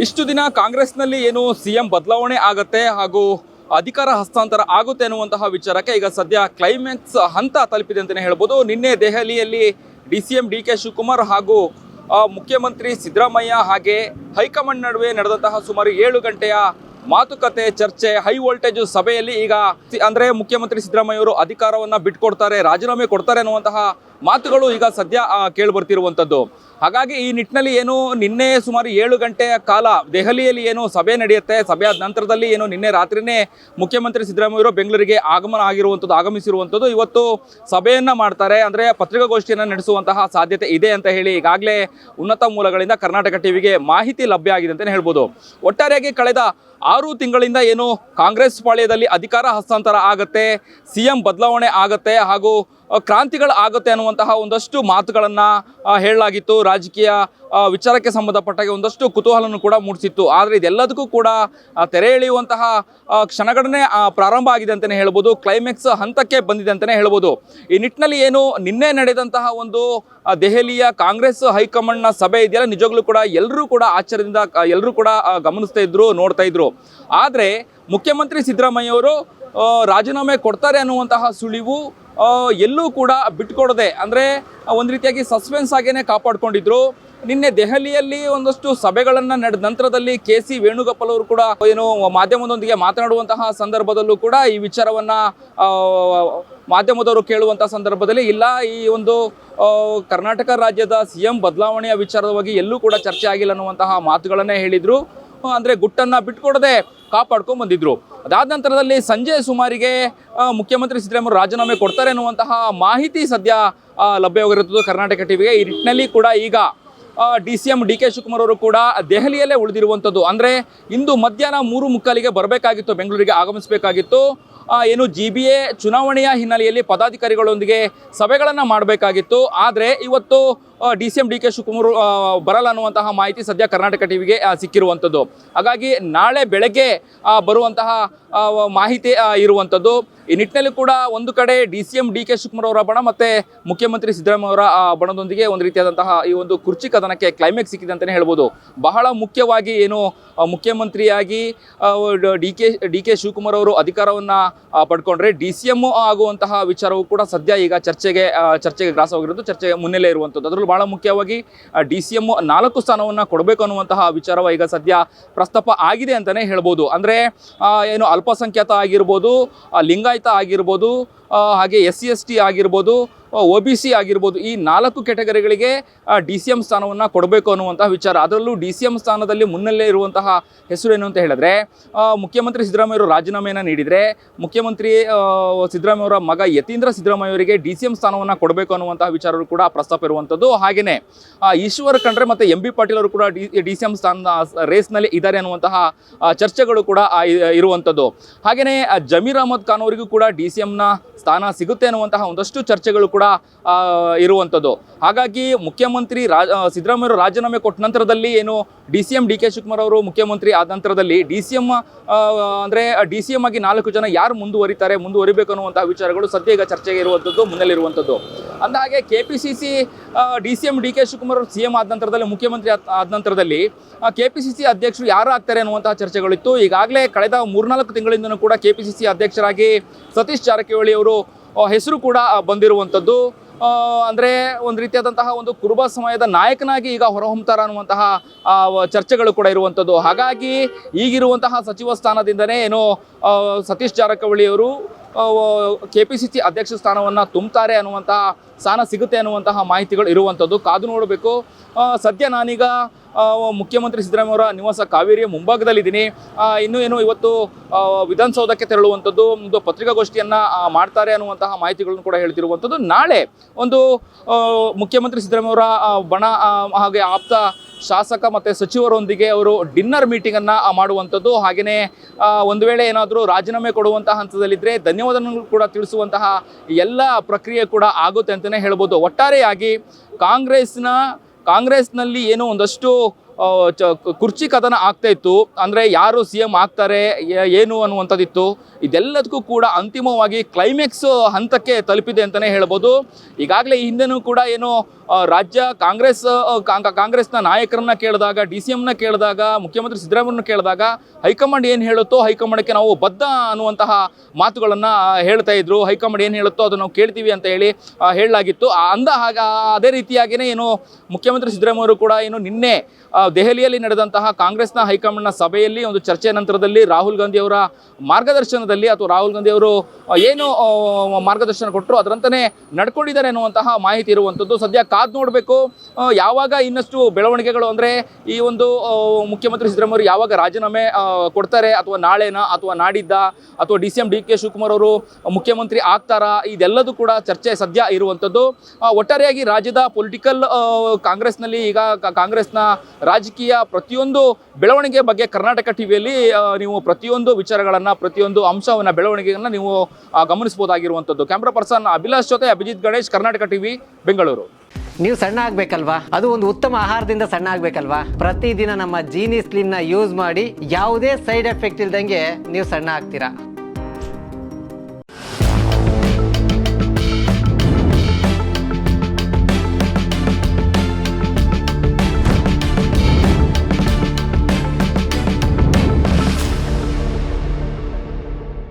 ಇಷ್ಟು ದಿನ ಕಾಂಗ್ರೆಸ್ನಲ್ಲಿ ಏನು ಸಿಎಂ ಬದಲಾವಣೆ ಆಗತ್ತೆ ಹಾಗೂ ಅಧಿಕಾರ ಹಸ್ತಾಂತರ ಆಗುತ್ತೆ ಅನ್ನುವಂತಹ ವಿಚಾರಕ್ಕೆ ಈಗ ಸದ್ಯ ಕ್ಲೈಮ್ಯಾಕ್ಸ್ ಹಂತ ತಲುಪಿದೆ ಅಂತಲೇ ಹೇಳ್ಬೋದು. ನಿನ್ನೆ ದೆಹಲಿಯಲ್ಲಿ DCM DK ಶಿವಕುಮಾರ್ ಹಾಗೂ ಮುಖ್ಯಮಂತ್ರಿ ಸಿದ್ದರಾಮಯ್ಯ ಹಾಗೆ ಹೈಕಮಾಂಡ್ ನಡುವೆ ನಡೆದಂತಹ ಸುಮಾರು 7 ಗಂಟೆಯ ಮಾತುಕತೆ ಚರ್ಚೆ ಹೈ ವೋಲ್ಟೇಜ್ ಸಭೆಯಲ್ಲಿ ಈಗ ಅಂದರೆ ಮುಖ್ಯಮಂತ್ರಿ ಸಿದ್ದರಾಮಯ್ಯ ಅವರು ಅಧಿಕಾರವನ್ನು ಬಿಟ್ಕೊಡ್ತಾರೆ, ರಾಜೀನಾಮೆ ಕೊಡ್ತಾರೆ ಅನ್ನುವಂತಹ ಮಾತುಗಳು ಈಗ ಸದ್ಯ ಕೇಳಿ ಬರ್ತಿರುವಂಥದ್ದು. ಹಾಗಾಗಿ ಈ ನಿಟ್ಟಿನಲ್ಲಿ ಏನು ನಿನ್ನೆ ಸುಮಾರು 7 ಗಂಟೆಯ ಕಾಲ ದೆಹಲಿಯಲ್ಲಿ ಏನು ಸಭೆ ನಡೆಯುತ್ತೆ, ಸಭೆಯಾದ ನಂತರದಲ್ಲಿ ಏನು ನಿನ್ನೆ ರಾತ್ರಿನೇ ಮುಖ್ಯಮಂತ್ರಿ ಸಿದ್ದರಾಮಯ್ಯ ಅವರು ಬೆಂಗಳೂರಿಗೆ ಆಗಮಿಸಿರುವಂಥದ್ದು. ಇವತ್ತು ಸಭೆಯನ್ನು ಮಾಡ್ತಾರೆ, ಅಂದರೆ ಪತ್ರಿಕಾಗೋಷ್ಠಿಯನ್ನು ನಡೆಸುವಂತಹ ಸಾಧ್ಯತೆ ಇದೆ ಅಂತ ಹೇಳಿ ಈಗಾಗಲೇ ಉನ್ನತ ಮೂಲಗಳಿಂದ ಕರ್ನಾಟಕ ಟಿವಿಗೆ ಮಾಹಿತಿ ಲಭ್ಯ ಆಗಿದೆ ಅಂತಲೇ ಹೇಳ್ಬೋದು. ಒಟ್ಟಾರೆಯಾಗಿ ಕಳೆದ 6 ತಿಂಗಳಿಂದ ಏನು ಕಾಂಗ್ರೆಸ್ ಪಾಳ್ಯದಲ್ಲಿ ಅಧಿಕಾರ ಹಸ್ತಾಂತರ ಆಗತ್ತೆ, ಸಿಎಂ ಬದಲಾವಣೆ ಆಗತ್ತೆ ಹಾಗೂ ಕ್ರಾಂತಿಗಳು ಆಗುತ್ತೆ ಅನ್ನುವಂತಹ ಒಂದಷ್ಟು ಮಾತುಗಳನ್ನು ಹೇಳಲಾಗಿತ್ತು. ರಾಜಕೀಯ ವಿಚಾರಕ್ಕೆ ಸಂಬಂಧಪಟ್ಟಾಗೆ ಒಂದಷ್ಟು ಕುತೂಹಲವನ್ನು ಕೂಡ ಮೂಡಿಸಿತ್ತು. ಆದರೆ ಇದೆಲ್ಲದಕ್ಕೂ ಕೂಡ ತೆರೆ ಎಳೆಯುವಂತಹ ಕ್ಷಣಗಳನ್ನೇ ಪ್ರಾರಂಭ ಆಗಿದೆ ಅಂತಲೇ ಹೇಳ್ಬೋದು. ಕ್ಲೈಮ್ಯಾಕ್ಸ್ ಹಂತಕ್ಕೆ ಬಂದಿದೆ ಅಂತಲೇ ಹೇಳ್ಬೋದು. ಈ ನಿಟ್ಟಿನಲ್ಲಿ ಏನು ನಿನ್ನೆ ನಡೆದಂತಹ ಒಂದು ದೆಹಲಿಯ ಕಾಂಗ್ರೆಸ್ ಹೈಕಮಾಂಡ್ನ ಸಭೆ ಇದೆಯಲ್ಲ, ನಿಜವಾಗ್ಲೂ ಕೂಡ ಎಲ್ಲರೂ ಕೂಡ ಆಶ್ಚರ್ಯದಿಂದ ಎಲ್ಲರೂ ಕೂಡ ಗಮನಿಸ್ತಾ ಇದ್ರು, ನೋಡ್ತಾ ಇದ್ರು. ಆದರೆ ಮುಖ್ಯಮಂತ್ರಿ ಸಿದ್ದರಾಮಯ್ಯ ಅವರು ರಾಜೀನಾಮೆ ಕೊಡ್ತಾರೆ ಅನ್ನುವಂತಹ ಸುಳಿವು ಎಲ್ಲೂ ಕೂಡ ಬಿಟ್ಕೊಡದೆ, ಅಂದರೆ ಒಂದು ರೀತಿಯಾಗಿ ಸಸ್ಪೆನ್ಸ್ ಆಗೇನೆ ಕಾಪಾಡ್ಕೊಂಡಿದ್ರು. ನಿನ್ನೆ ದೆಹಲಿಯಲ್ಲಿ ಒಂದಷ್ಟು ಸಭೆಗಳನ್ನು ನಡೆದ ನಂತರದಲ್ಲಿ KC ವೇಣುಗೋಪಾಲ್ ಅವರು ಕೂಡ ಏನು ಮಾಧ್ಯಮದೊಂದಿಗೆ ಮಾತನಾಡುವಂತಹ ಸಂದರ್ಭದಲ್ಲೂ ಕೂಡ ಈ ವಿಚಾರವನ್ನು ಮಾಧ್ಯಮದವರು ಕೇಳುವಂತಹ ಸಂದರ್ಭದಲ್ಲಿ ಇಲ್ಲ, ಈ ಒಂದು ಕರ್ನಾಟಕ ರಾಜ್ಯದ CM ಬದಲಾವಣೆಯ ವಿಚಾರವಾಗಿ ಎಲ್ಲೂ ಕೂಡ ಚರ್ಚೆ ಆಗಿಲ್ಲ ಅನ್ನುವಂತಹ ಮಾತುಗಳನ್ನೇ ಹೇಳಿದರು. ಅಂದರೆ ಗುಟ್ಟನ್ನು ಬಿಟ್ಕೊಡದೆ ಕಾಪಾಡ್ಕೊಂಡು ಬಂದಿದ್ರು. ಅದಾದ ನಂತರದಲ್ಲಿ ಸಂಜೆ ಸುಮಾರಿಗೆ ಮುಖ್ಯಮಂತ್ರಿ ಸಿದ್ದರಾಮಯ್ಯ ರಾಜೀನಾಮೆ ಕೊಡ್ತಾರೆ ಅನ್ನುವಂತಹ ಮಾಹಿತಿ ಸದ್ಯ ಲಭ್ಯವಾಗಿರುತ್ತದೆ ಕರ್ನಾಟಕ ಟಿವಿಗೆ. ಈ ನಿಟ್ಟಿನಲ್ಲಿ ಕೂಡ ಈಗ DCM DK ಶಿವಕುಮಾರ್ ಅವರು ಕೂಡ ದೆಹಲಿಯಲ್ಲೇ ಉಳಿದಿರುವಂಥದ್ದು. ಅಂದರೆ ಇಂದು ಮಧ್ಯಾಹ್ನ 3:45 ಬರಬೇಕಾಗಿತ್ತು, ಬೆಂಗಳೂರಿಗೆ ಆಗಮಿಸಬೇಕಾಗಿತ್ತು. ಏನು GBA ಚುನಾವಣೆಯ ಹಿನ್ನೆಲೆಯಲ್ಲಿ ಪದಾಧಿಕಾರಿಗಳೊಂದಿಗೆ ಸಭೆಗಳನ್ನು ಮಾಡಬೇಕಾಗಿತ್ತು. ಆದರೆ ಇವತ್ತು DCM DK ಶಿವಕುಮಾರ್ ಬರಲ್ಲ ಅನ್ನುವಂತಹ ಮಾಹಿತಿ ಸದ್ಯ ಕರ್ನಾಟಕ ಟಿವಿಗೆ ಸಿಕ್ಕಿರುವಂಥದ್ದು. ಹಾಗಾಗಿ ನಾಳೆ ಬೆಳಗ್ಗೆ ಬರುವಂತಹ ಮಾಹಿತಿ ಇರುವಂಥದ್ದು. ಈ ನಿಟ್ಟಿನಲ್ಲಿ ಕೂಡ ಒಂದು ಕಡೆ DCM DK ಶಿವಕುಮಾರ್ ಅವರ ಬಣ ಮತ್ತು ಮುಖ್ಯಮಂತ್ರಿ ಸಿದ್ದರಾಮಯ್ಯ ಅವರ ಬಣದೊಂದಿಗೆ ಒಂದು ರೀತಿಯಾದಂತಹ ಈ ಒಂದು ಕುರ್ಚಿ ಕದನಕ್ಕೆ ಕ್ಲೈಮ್ಯಾಕ್ಸ್ ಸಿಕ್ಕಿದೆ ಅಂತಲೇ ಹೇಳ್ಬೋದು. ಬಹಳ ಮುಖ್ಯವಾಗಿ ಏನು ಮುಖ್ಯಮಂತ್ರಿಯಾಗಿ DK ಶಿವಕುಮಾರ್ ಅವರು ಅಧಿಕಾರವನ್ನು ಪಡ್ಕೊಂಡ್ರೆ DCM ಆಗುವಂತಹ ವಿಚಾರವೂ ಕೂಡ ಸದ್ಯ ಈಗ ಚರ್ಚೆಗೆ ಗ್ರಾಸವಾಗಿರೋದು, ಚರ್ಚೆಗೆ ಮುನ್ನೆಲೆ ಇರುವಂಥದ್ದು. ಅದರಲ್ಲೂ ಬಹಳ ಮುಖ್ಯವಾಗಿ DCM 4 ಸ್ಥಾನವನ್ನು ಕೊಡಬೇಕು ಅನ್ನುವಂತಹ ವಿಚಾರವ ಈಗ ಸದ್ಯ ಪ್ರಸ್ತಾಪ ಆಗಿದೆ ಅಂತಲೇ ಹೇಳ್ಬೋದು. ಅಂದರೆ ಏನು ಅಲ್ಪಸಂಖ್ಯಾತ ಆಗಿರ್ಬೋದು, ಲಿಂಗಾಯತ ಆಗಿರ್ಬೋದು, ಹಾಗೆ SC ST ಆಗಿರ್ಬೋದು, OBC ಆಗಿರ್ಬೋದು, ಈ 4 ಕೆಟಗರಿಗಳಿಗೆ DCM ಸ್ಥಾನವನ್ನು ಕೊಡಬೇಕು ಅನ್ನುವಂತಹ ವಿಚಾರ. ಅದರಲ್ಲೂ DCM ಸ್ಥಾನದಲ್ಲಿ ಮುನ್ನೆಲೆ ಇರುವಂತಹ ಹೆಸರು ಏನು ಅಂತ ಹೇಳಿದ್ರೆ, ಮುಖ್ಯಮಂತ್ರಿ ಸಿದ್ದರಾಮಯ್ಯ ಅವರು ರಾಜೀನಾಮೆಯನ್ನು ನೀಡಿದರೆ ಮುಖ್ಯಮಂತ್ರಿ ಸಿದ್ದರಾಮಯ್ಯ ಅವರ ಮಗ ಯತೀಂದ್ರ ಸಿದ್ದರಾಮಯ್ಯ ಅವರಿಗೆ DCM ಸ್ಥಾನವನ್ನು ಕೊಡಬೇಕು ಅನ್ನುವಂತಹ ವಿಚಾರಗಳು ಕೂಡ ಪ್ರಸ್ತಾಪ ಇರುವಂಥದ್ದು. ಹಾಗೆಯೇ ಈಶ್ವರ್ ಖಂಡ್ರೆ ಮತ್ತು MB ಪಾಟೀಲ್ ಅವರು ಕೂಡ DCM ಸ್ಥಾನದ ರೇಸ್ನಲ್ಲಿ ಇದ್ದಾರೆ ಅನ್ನುವಂತಹ ಚರ್ಚೆಗಳು ಕೂಡ ಇರುವಂಥದ್ದು. ಹಾಗೆಯೇ ಜಮೀರ್ ಅಹಮದ್ ಖಾನ್ ಅವರಿಗೂ ಕೂಡ DCMನ ಸ್ಥಾನ ಸಿಗುತ್ತೆ ಅನ್ನುವಂತಹ ಒಂದಷ್ಟು ಚರ್ಚೆಗಳು ಕೂಡ ಇರುವಂಥದ್ದು. ಹಾಗಾಗಿ ಮುಖ್ಯಮಂತ್ರಿ ಸಿದ್ದರಾಮಯ್ಯ ರಾಜೀನಾಮೆ ಕೊಟ್ಟ ನಂತರದಲ್ಲಿ ಏನು DCM DK ಶಿವಕುಮಾರ್ ಅವರು ಮುಖ್ಯಮಂತ್ರಿ ಆದ ನಂತರದಲ್ಲಿ DCM ಅಂದರೆ DCM ಆಗಿ 4 ಜನ ಯಾರು ಮುಂದುವರಿಬೇಕು ಅನ್ನುವಂತಹ ವಿಚಾರಗಳು ಸದ್ಯ ಈಗ ಚರ್ಚೆಗೆ ಇರುವಂಥದ್ದು, ಮುನ್ನೆಲೆಯಿರುವಂಥದ್ದು. ಅಂದಹಾಗೆ KPCC DCM DK ಶಿವಕುಮಾರ್ ಅವರು CM ಆದ ನಂತರದಲ್ಲಿ ಮುಖ್ಯಮಂತ್ರಿ ಆದ ನಂತರದಲ್ಲಿ KPCC ಅಧ್ಯಕ್ಷರು ಯಾರು ಆಗ್ತಾರೆ ಅನ್ನುವಂತಹ ಚರ್ಚೆಗಳಿತ್ತು. ಈಗಾಗಲೇ ಕಳೆದ 3-4 ತಿಂಗಳಿಂದಲೂ ಕೂಡ KPCC ಅಧ್ಯಕ್ಷರಾಗಿ ಸತೀಶ್ ಜಾರಕಿಹೊಳಿ ಅವರು ಹೆಸರು ಕೂಡ ಬಂದಿರುವಂಥದ್ದು. ಅಂದರೆ ಒಂದು ರೀತಿಯಾದಂತಹ ಒಂದು ಕುರುಬ ಸಮಯದ ನಾಯಕನಾಗಿ ಈಗ ಹೊರಹೊಮ್ಮುತ್ತಾರೆ ಅನ್ನುವಂತಹ ಚರ್ಚೆಗಳು ಕೂಡ ಇರುವಂಥದ್ದು. ಹಾಗಾಗಿ ಈಗಿರುವಂತಹ ಸಚಿವ ಸ್ಥಾನದಿಂದನೇ ಏನು ಸತೀಶ್ ಜಾರಕಿಹೊಳಿ ಅವರು KPCC ಅಧ್ಯಕ್ಷ ಸ್ಥಾನವನ್ನು ತುಂಬುತ್ತಾರೆ ಅನ್ನುವಂತಹ ಸ್ಥಾನ ಸಿಗುತ್ತೆ ಅನ್ನುವಂತಹ ಮಾಹಿತಿಗಳು ಇರುವಂಥದ್ದು. ಕಾದು ನೋಡಬೇಕು. ಸದ್ಯ ನಾನೀಗ ಮುಖ್ಯಮಂತ್ರಿ ಸಿದ್ದರಾಮಯ್ಯ ಅವರ ನಿವಾಸ ಕಾವೇರಿಯ ಮುಂಭಾಗದಲ್ಲಿದ್ದೀನಿ. ಇನ್ನೂ ಏನು ಇವತ್ತು ವಿಧಾನಸೌಧಕ್ಕೆ ತೆರಳುವಂಥದ್ದು, ಒಂದು ಪತ್ರಿಕಾಗೋಷ್ಠಿಯನ್ನು ಮಾಡ್ತಾರೆ ಅನ್ನುವಂತಹ ಮಾಹಿತಿಗಳನ್ನು ಕೂಡ ಹೇಳ್ತಿರುವಂಥದ್ದು. ನಾಳೆ ಒಂದು ಮುಖ್ಯಮಂತ್ರಿ ಸಿದ್ದರಾಮಯ್ಯ ಅವರ ಬಣ ಹಾಗೆ ಆಪ್ತ ಶಾಸಕ ಮತ್ತು ಸಚಿವರೊಂದಿಗೆ ಅವರು ಡಿನ್ನರ್ ಮೀಟಿಂಗನ್ನು ಮಾಡುವಂಥದ್ದು. ಹಾಗೆಯೇ ಒಂದು ವೇಳೆ ಏನಾದರೂ ರಾಜೀನಾಮೆ ಕೊಡುವಂತಹ ಹಂತದಲ್ಲಿದ್ದರೆ ಧನ್ಯವಾದಗಳು ಕೂಡ ತಿಳಿಸುವಂತಹ ಎಲ್ಲ ಪ್ರಕ್ರಿಯೆ ಕೂಡ ಆಗುತ್ತೆ ಅಂತಲೇ ಹೇಳ್ಬೋದು. ಒಟ್ಟಾರೆಯಾಗಿ ಕಾಂಗ್ರೆಸ್ನಲ್ಲಿ ಏನೋ ಒಂದಷ್ಟು ಕುರ್ಚಿ ಕದನ ಆಗ್ತಾ ಇತ್ತು. ಅಂದರೆ ಯಾರು CM ಆಗ್ತಾರೆ ಏನು ಅನ್ನುವಂಥದ್ದಿತ್ತು. ಇದೆಲ್ಲದಕ್ಕೂ ಕೂಡ ಅಂತಿಮವಾಗಿ ಕ್ಲೈಮ್ಯಾಕ್ಸ್ ಹಂತಕ್ಕೆ ತಲುಪಿದೆ ಅಂತಲೇ ಹೇಳ್ಬೋದು. ಈಗಾಗಲೇ ಈ ಹಿಂದೆನೂ ಕೂಡ ಏನು ರಾಜ್ಯ ಕಾಂಗ್ರೆಸ್ನ ನಾಯಕರನ್ನ ಕೇಳಿದಾಗ, DCMನ ಕೇಳಿದಾಗ, ಮುಖ್ಯಮಂತ್ರಿ ಸಿದ್ದರಾಮಯ್ಯನ ಕೇಳಿದಾಗ ಹೈಕಮಾಂಡ್ ಏನು ಹೇಳುತ್ತೋ ಹೈಕಮಾಂಡ್ಗೆ ನಾವು ಬದ್ಧ ಅನ್ನುವಂತಹ ಮಾತುಗಳನ್ನು ಹೇಳ್ತಾ ಇದ್ರು. ಹೈಕಮಾಂಡ್ ಏನು ಹೇಳುತ್ತೋ ಅದು ನಾವು ಕೇಳ್ತೀವಿ ಅಂತ ಹೇಳಿ ಹೇಳಲಾಗಿತ್ತು. ಅದೇ ರೀತಿಯಾಗಿಯೇ ಏನು ಮುಖ್ಯಮಂತ್ರಿ ಸಿದ್ದರಾಮಯ್ಯವರು ಕೂಡ ಏನು ನಿನ್ನೆ ದೆಹಲಿಯಲ್ಲಿ ನಡೆದಂತಹ ಕಾಂಗ್ರೆಸ್ನ ಹೈಕಮಾಂಡ್ನ ಸಭೆಯಲ್ಲಿ ಒಂದು ಚರ್ಚೆ ನಂತರದಲ್ಲಿ ರಾಹುಲ್ ಗಾಂಧಿ ಅವರ ಮಾರ್ಗದರ್ಶನದಲ್ಲಿ ಅಥವಾ ರಾಹುಲ್ ಗಾಂಧಿ ಅವರು ಏನು ಮಾರ್ಗದರ್ಶನ ಕೊಟ್ಟರು ಅದರಂತೆಯೇ ನಡ್ಕೊಂಡಿದ್ದಾರೆ ಅನ್ನುವಂತಹ ಮಾಹಿತಿ ಇರುವಂಥದ್ದು. ಸದ್ಯ ಕಾದು ನೋಡಬೇಕು ಯಾವಾಗ ಇನ್ನಷ್ಟು ಬೆಳವಣಿಗೆಗಳು, ಅಂದರೆ ಈ ಒಂದು ಮುಖ್ಯಮಂತ್ರಿ ಸಿದ್ದರಾಮಯ್ಯ ಯಾವಾಗ ರಾಜೀನಾಮೆ ಕೊಡ್ತಾರೆ, ಅಥವಾ ನಾಳೆನ ಅಥವಾ ನಾಡಿದ್ದ, ಅಥವಾ DCM DK ಶಿವಕುಮಾರ್ ಅವರು ಮುಖ್ಯಮಂತ್ರಿ ಆಗ್ತಾರಾ, ಇದೆಲ್ಲದೂ ಕೂಡ ಚರ್ಚೆ ಸದ್ಯ ಇರುವಂಥದ್ದು. ಒಟ್ಟಾರೆಯಾಗಿ ರಾಜ್ಯದ ಪೊಲಿಟಿಕಲ್ ಕಾಂಗ್ರೆಸ್ನಲ್ಲಿ ಈಗ ಕಾಂಗ್ರೆಸ್ನ ರಾಜಕೀಯ ಪ್ರತಿಯೊಂದು ಬೆಳವಣಿಗೆ ಬಗ್ಗೆ ಕರ್ನಾಟಕ ಟಿವಿಯಲ್ಲಿ ನೀವು ಪ್ರತಿಯೊಂದು ವಿಚಾರಗಳನ್ನು, ಪ್ರತಿಯೊಂದು ಅಂಶವನ್ನು, ಬೆಳವಣಿಗೆಯನ್ನು ನೀವು ಗಮನಿಸಬಹುದಾಗಿರುವಂಥದ್ದು. ಕ್ಯಾಮ್ರಾ ಪರ್ಸನ್ ಅಭಿಲಾಷ್ ಜೊತೆ ಅಭಿಜಿತ್ ಗಣೇಶ್, ಕರ್ನಾಟಕ ಟಿವಿ, ಬೆಂಗಳೂರು. ನೀವು ಸಣ್ಣ ಆಗಬೇಕಲ್ವಾ? ಅದು ಒಂದು ಉತ್ತಮ ಆಹಾರದಿಂದ ಸಣ್ಣ ಆಗಬೇಕಲ್ವಾ? ಪ್ರತಿದಿನ ನಮ್ಮ ಜೀನಿ ಸ್ಲಿಮ್ನ ಯೂಸ್ ಮಾಡಿ ಯಾವುದೇ ಸೈಡ್ ಎಫೆಕ್ಟ್ ಇಲ್ದಂಗೆ ನೀವು ಸಣ್ಣ ಆಗ್ತೀರಾ.